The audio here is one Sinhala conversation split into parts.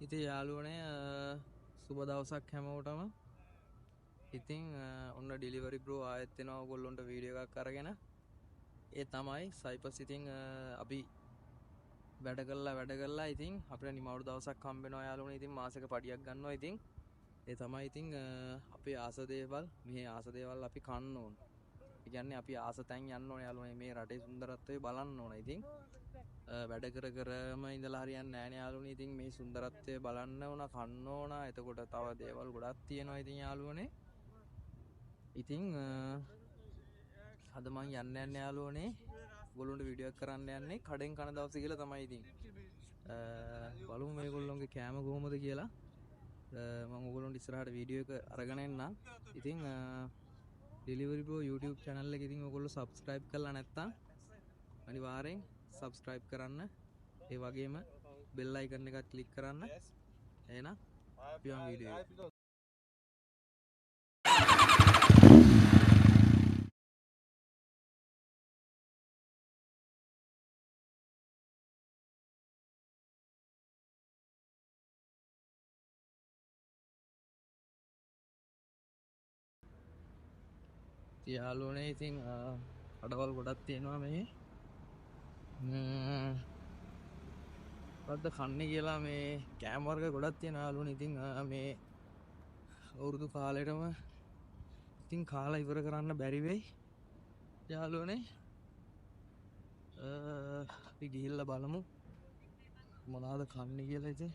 ඉතින් යාළුවනේ සුබ දවසක් හැමෝටම. ඉතින් ඔන්න ඩෙලිවරි බ්‍රෝ ආයෙත් එනවා ඔයගොල්ලන්ට වීඩියෝ එකක් අරගෙන. ඒ තමයි සයිපස්. ඉතින් අපි වැඩ කරලා ඉතින් අපිට නිමවුරු දවසක් හම්බ වෙනවා යාළුවනේ. ඉතින් මාසෙක පඩියක් ගන්නවා. ඉතින් ඒ තමයි ඉතින් අපේ ආස දේවල් මේ ආස දේවල් අපි කන්න ඕන. ඒ කියන්නේ අපි ආස තැන් යන්න ඕන යාළුවනේ. මේ රටේ සුන්දරත්වය බලන්න ඕන. ඉතින් වැඩ කරම ඉඳලා හරියන්නේ නැහැ නේ යාළුවනේ. ඉතින් මේ සුන්දරත්වය බලන්න ඕන, කන්න ඕන. එතකොට තව දේවල් ගොඩක් තියෙනවා ඉතින් යාළුවනේ. ඉතින් අද මං යන්න යාළුවනේ ඔයගොල්ලන්ට වීඩියෝ එකක් කරන්න යන්නේ කඩෙන් කන දවස කියලා තමයි. ඉතින් බලමු මේගොල්ලෝගේ කෑම කොහොමද කියලා. මම ඔයගොල්ලන්ට ඉස්සරහට වීඩියෝ එක අරගෙන එන්නම්. ඉතින් ඩෙලිවරි බ්‍රෝ YouTube channel එක ඉතින් ඔයගොල්ලෝ subscribe කරලා නැත්නම් අනිවාර්යෙන් subscribe කරන්න. ඒ වගේම bell icon එකත් click කරන්න. එහෙනම් අපි යමු වීඩියෝ එකට. යාළුවනේ ඉතින් අඩවල් ගොඩක් තියෙනවා මේ. මොකද්ද කන්නේ කියලා මේ කෑම වර්ග ගොඩක් තියෙනවා යාළුවනේ. ඉතින් මේ අවුරුදු කාලෙටම ඉතින් කාලා ඉවර කරන්න බැරි වෙයි යාළුවනේ. අපි ගිහිල්ලා බලමු මොනවද කන්නේ කියලා. ඉතින්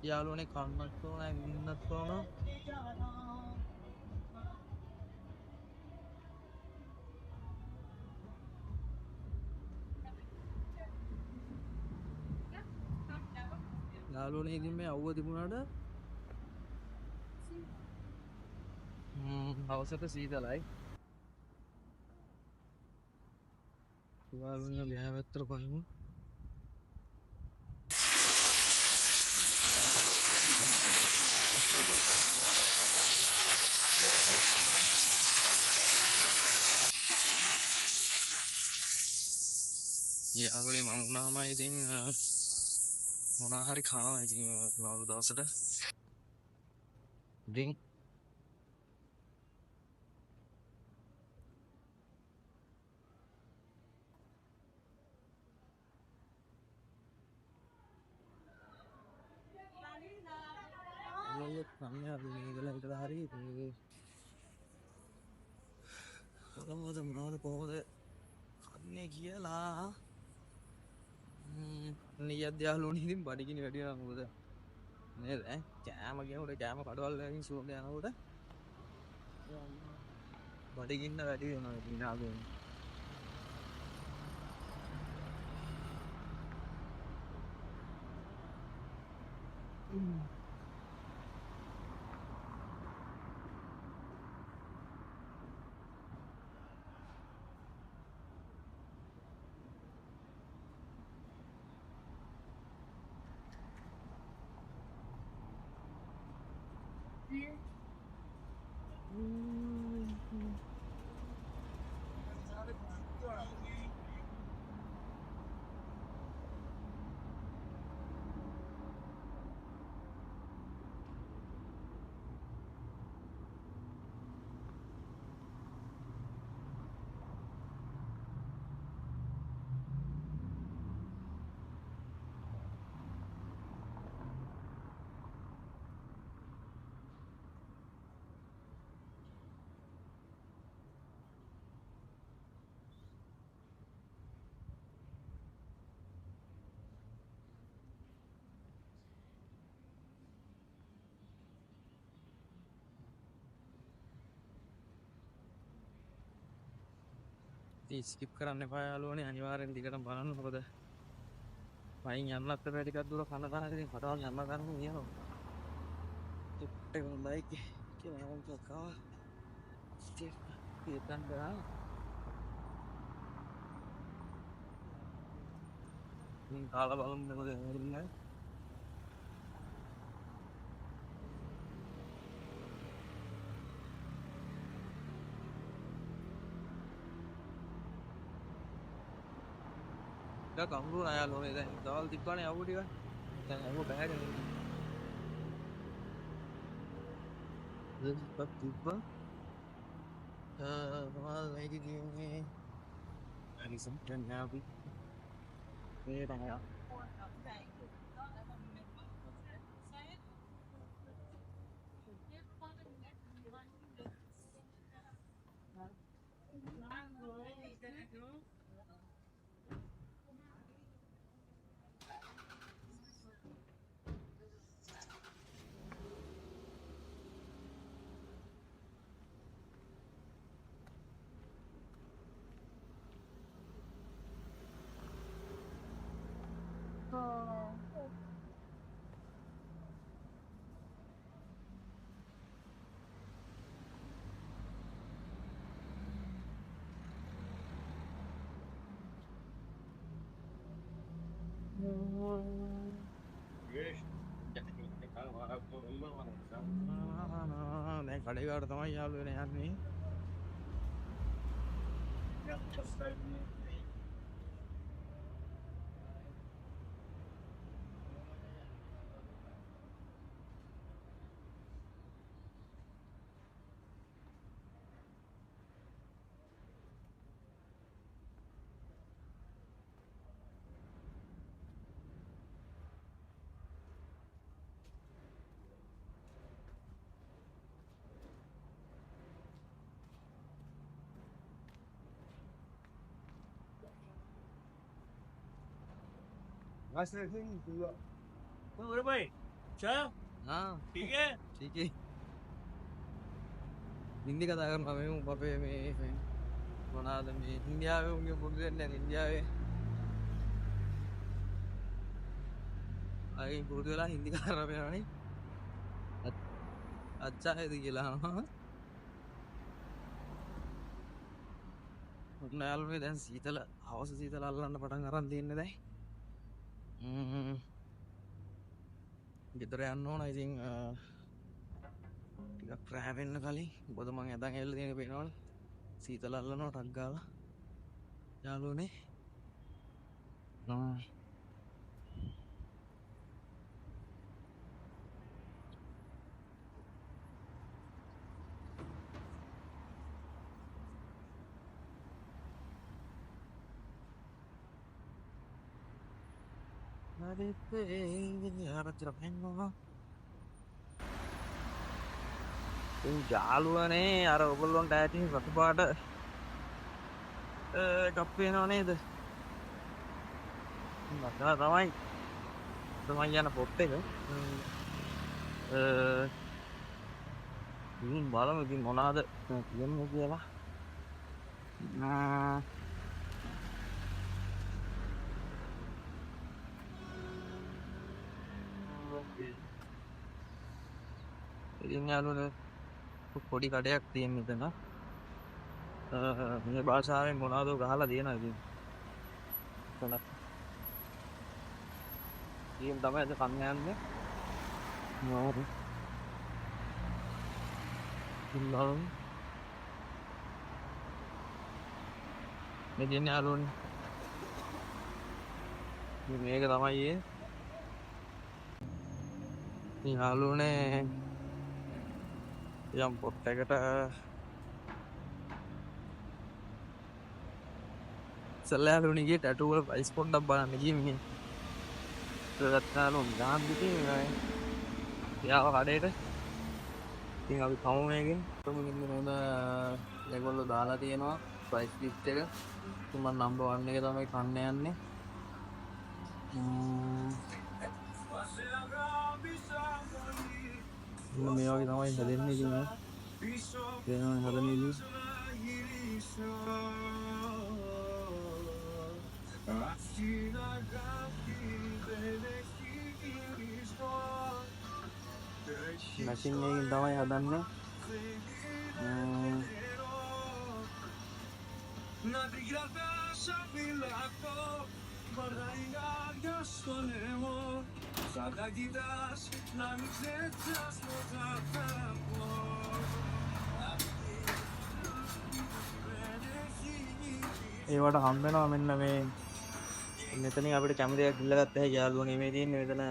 යාළුවනේ කන්නත් ඕන, ඇවිදින්නත් ඕන. යාළුවනේ ඉතින් මේ අවුව තිබුණාට හවසට සීතලයි. යාළුවනේ මෙහා පැත්තට බලමු. යාළුවනේ මම උනාම ඉතින් මොනවා හරි කනවා ඉතින් අවුරුදු දවසට. ඉතින් කන්නේ අපි මේ ඉඳලා හිටලා හරි මොනවද කොහොමද කන්නේ කියලා. නියත් යාළුවනේ ඉතින් බඩගිනි වැඩි වෙනවා මොකද නේද? කෑම කියනකොට කෑම කඩවල් වලින් සුවඳ යනකොට බඩගින්න වැඩි වෙනවා ඉතින් යාළුවනේ. ඉතින් ස්කිප් කරන්න එපා යාළුවනේ. අනිවාර්යෙන් දිගටම බලන්න. මොකද වයින් යන්නත් බැරි ටිකක් දුර කන දාන ඉතින් කතාවක් යන්න ගන්න කියනවා. ටිකක් හොඳයි කියලා මම කතා. ඉතින් ගා කාලා බලමු මොකද වෙන්නේ. ටිකක් අහුරු නයාලෝනේ දැන් දවල් තිබ්බනේ යවු ටික දැන් අහුව බෑගෙන ඉන්නේ දෙකක් තිබ්බා මොනවද මේක කියන්නේ හරි සම්පූර්ණ නාවි මේ තමයි දැන් කඩේකට තමයි යාළුවනේ යන්නේ अरे भाई क्या हाँ ठीक है ठीक है හින්දි කතා කරනවා මේ උන් අපේ මේ මොනවාද මේ ඉන්දියාවේ උන්ගේ පුරුදු වෙන්නේ ඉන්දියාවේ අයින් පුරුදු වෙලා හින්දි කතා කරනවානේ අච්චා හේද කියලා අහනවා ඔන්න යාළුවනේ දැන් සීතල හවස සීතල අල්ලන්න පටන් අරන් තියන්නේ දැන් ගෙදර යන්න ඕන ඉතින් ටිකක් රෑ වෙන්න කලින් මොකද මං ඇඳන් ඇවිල්ලා තියෙන පේනවනේ සීතල අල්ලනවා ටක් ගාලා යාළුවනේ යාළුවනේ අර ඔයගොල්ලොන්ට ඇතින් රතු පාට එකක් පේනව නේද? මතන තමයි යන පොත් එක. ඉතින් බලමු ඉතින් මොනවාද කියන්නේ කියලා. ඉතින් යාළුවනේ පොඩි කඩයක් තියෙන මෙතන. මේ භාෂාවෙන් මොනවද ගහලා දෙනවා ඉතින්. එතන. ඊම් තමයි අද කන්න යන්නේ. මොනවද? ඉන්නවද? මේ දෙන්නේ යාළුවනේ. මේක තමයි ඒ. ඉතින් යාළුවනේ යම් පොත් එකට සල්ලාලුණිගේ ටැටු වල ප්‍රයිස් පොඩ්ඩක් බලන්න ගියේ මිනිහ. ඒකත්නාලු ගාම් දිගේ යාව කඩේට. ඉතින් අපි කමු මේකෙන්. කොමුකින් නේද ඒගොල්ලෝ දාලා තියෙනවා ප්‍රයිස් ලිස්ට් එක. ඉතින් මම නම්බර් 1 එක තමයි කන්න යන්නේ. මේ වගේ තමයි හදන්නේ ඉතින් වෙනවා හදන්නේ ඉතින් මැෂින් එකකින් තමයි හදන්නේ ඒවට හම්බෙනවා මෙන්න මේ මෙතනින් අපිට කැමති එකක් ඉල්ල ගත්තා. යාළුවනේ මේ තියෙන්නේ මෙතන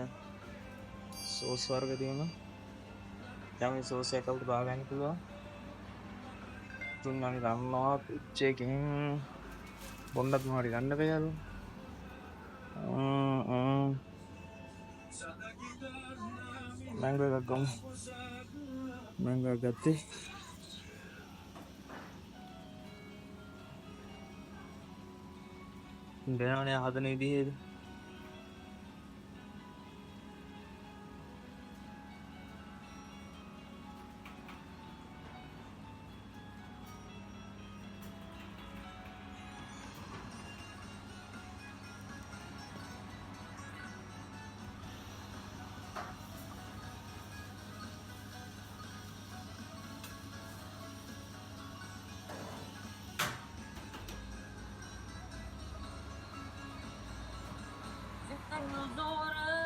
සෝස් වර්ග තියෙනවා. කැමති සෝස් එකක් අපිට බා ගන්න පුළුවන්. තුන් මම ගන්නවා පිච් එකෙන් බොන්නත් මොහරි ගන්න බෑ යාළුවා. මැංගෝ එකක් ගමු. මැංගෝ එකක් ගත්තේ. දෙනවනේ හදන විදිහේ.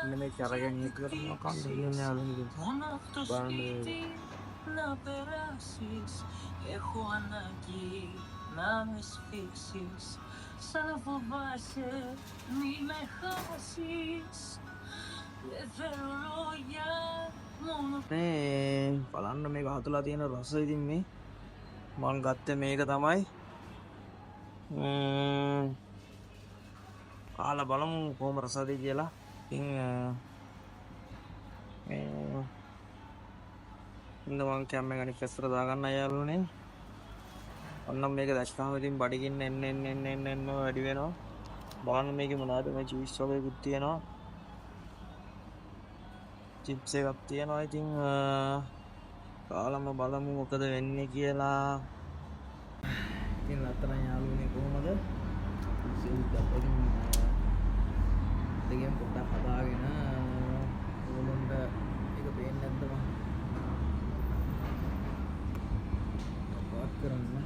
Ini make cara yang itu makan dia nyalin gitu. Banget. නේ බලන්න මේක හතුලා තියෙන රස ඉතින් මේ මම ගත්තේ මේක තමයි කාලා බලමු කොහොම රසද කියලා. ඉතින් ඉන්න මං කැම් එක අනිත් පැත්තට දාගන්න යාළුවනේ. ඔන්න මේක දැක්කම ඉතින් බඩගින්න එන්න වැඩි වෙනවා. බලන්න මේකේ මොනවද මේ චීස් වගේකුත් තියෙනවා. චිප්ස් එකක් තියෙනවා. ඉතින් කාලම බලමු මොකද වෙන්නේ කියලා. ඉතින් අතරන් යාළුවනේ කොහොමද? සිව්දපරින් දෙකෙන් පොඩ්ඩක් හදාගෙන ඕලොන්ට එක පේන්නේ නැද්ද මම වත් කරන්න.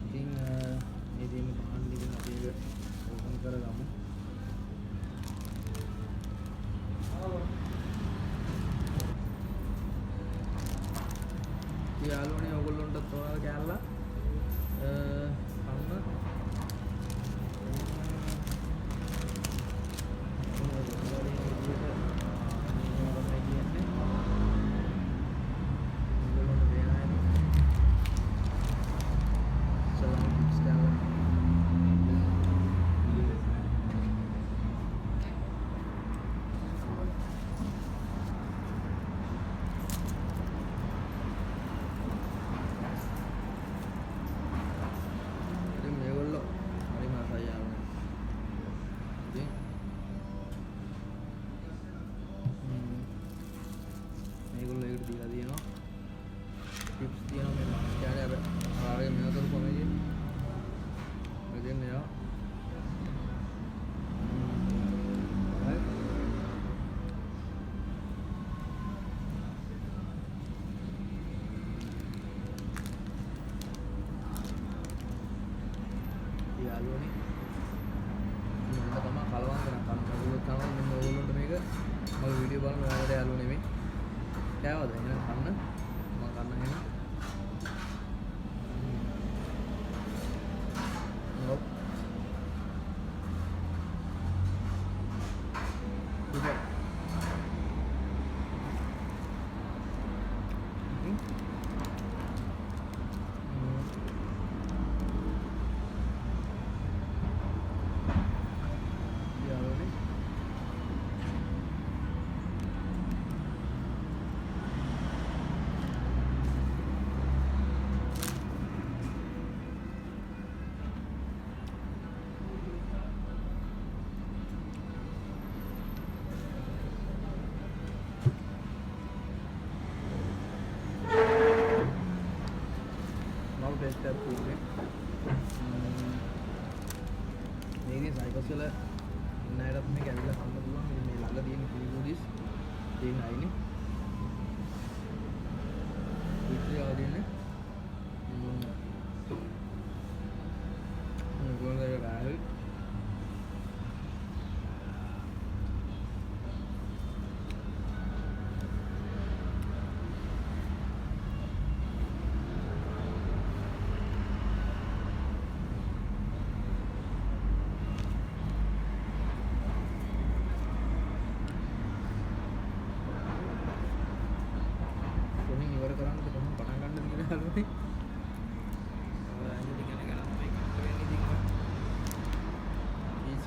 ඉතින් මේ දෙන්න බහන් දෙකෙන් අපි ඒක ඕපන් කරගමු. යාළුවනේ ඔයගොල්ලන්ට තෝරලා කෑල්ලා යාළුවනේ මම තමයි කලවම් කරන් කන්න තමයි මෙන්න ඕගොල්ලන්ට මේක මම වීඩියෝ බලන ඔයාලට යාළුවනේ මේ කෑවද එහෙනම් කන්න මම කන්න එහෙනම් ඔව් step ini ini cycles වල ඉන්න අයටත් මේක ඇවිල්ලා කන්න පුළුවන්. මේ ළඟ තියෙන ෆීඩිස් තියෙන අයනේ ඉතිරි ආදීනේ ගොල්ලේ ගාල්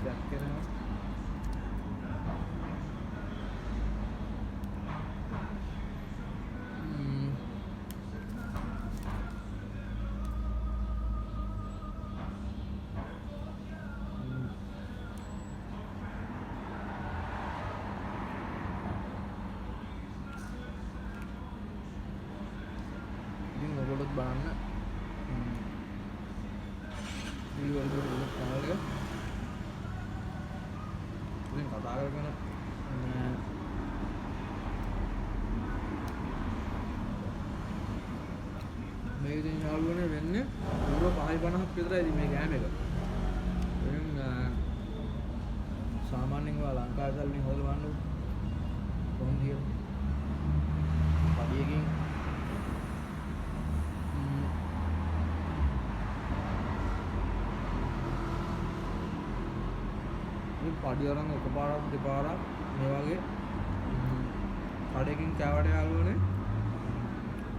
බැක් කරනවා. ඉතින් ඔයගොල්ලොත් බලන්න වීඩියෝ වල channel එක ඉතින් කතා කරගෙන මේක ඉතින් යාළුවනේ වෙන්නේ යුරෝ 5.50ක් විතරයි ඉතින් මේ ගෑම එක. ඉතින් සාමාන්‍යයෙන් ඔයා ලංකාවේ සල්ලින් හොයලා බලන්න කොහොමද කියලා. පඩියකින් පඩි අරන් එකපාරක් දෙපාරක් මේ වගේ කඩකින් කෑවට යාළුවනේ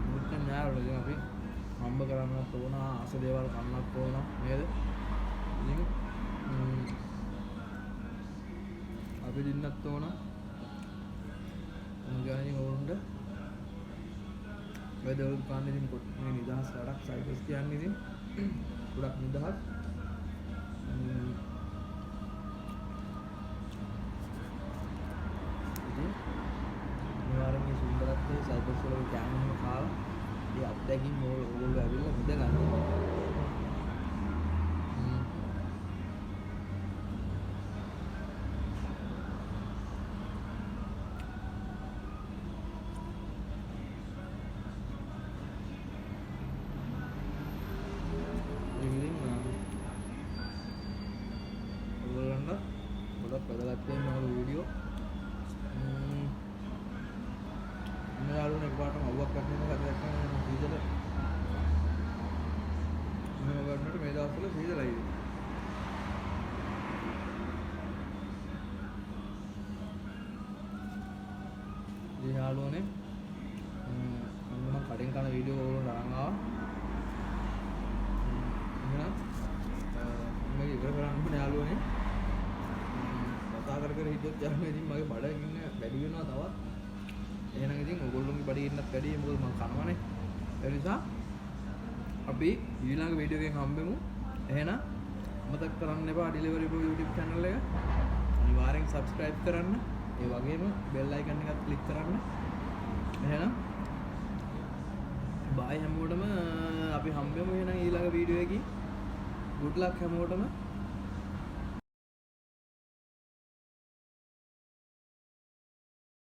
මුත්තේ නෑවලු. ඉතින් අපි හම්බ කරන්නත් ඕන ආස දේවල් කන්නත් ඕන නේද? ඉතින් අපි දින්නත් ඕන මොනගානේ ඕරුන්ට වෙදවල් කාන්නේ ඉතින් මේ නිදහස් වැඩක් සයිකල්ස් කියන්නේ ඉතින් ගොඩක් නිදහස්. මේ සුන්දරත්වයේ සයිකල්ස් වල කැමරාව කාලා ඒ අත්දැකීම් ඕගොල්ලෝ ඇවිල්ලා මුද ගන්න. ඔයගොල්ලන්ට ගොඩක් වැදගත් වෙන වීඩියෝ යාළුවනේ එකපාරටම අවුවක් ගන්න එක හදලා ගන්න සීසල මේ වගන්නට මේ දවස්වල සීසලයි ඉතින් යාළුවනේ මම කඩෙන් කන වීඩියෝ ඕගොල්ලෝ අරන් ආවා. එහෙනම් මේ ඉවර කරන්න ඕනේ යාළුවනේ. කතා කර කර හිටියොත් යාළුවනේ ඉතින් මගේ බඩ ඉන්න වැඩි වෙනවා තවත්. එහෙනම් ඉතින් ඔයගොල්ලෝගේ බඩේ ඉන්නත් වැඩි මොකද මම කනවනේ. ඒ නිසා අපි ඊළඟ වීඩියෝ එකෙන් හම්බෙමු. එහෙනම් මතක කරන්න එපා ඩෙලිවරි බෝ YouTube channel එක අනිවාර්යෙන් subscribe කරන්න. ඒ වගේම bell icon එකත් click කරන්න. එහෙනම් bye හැමෝටම අපි හම්බෙමු එහෙනම් ඊළඟ වීඩියෝ එකකින්. good luck හැමෝටම.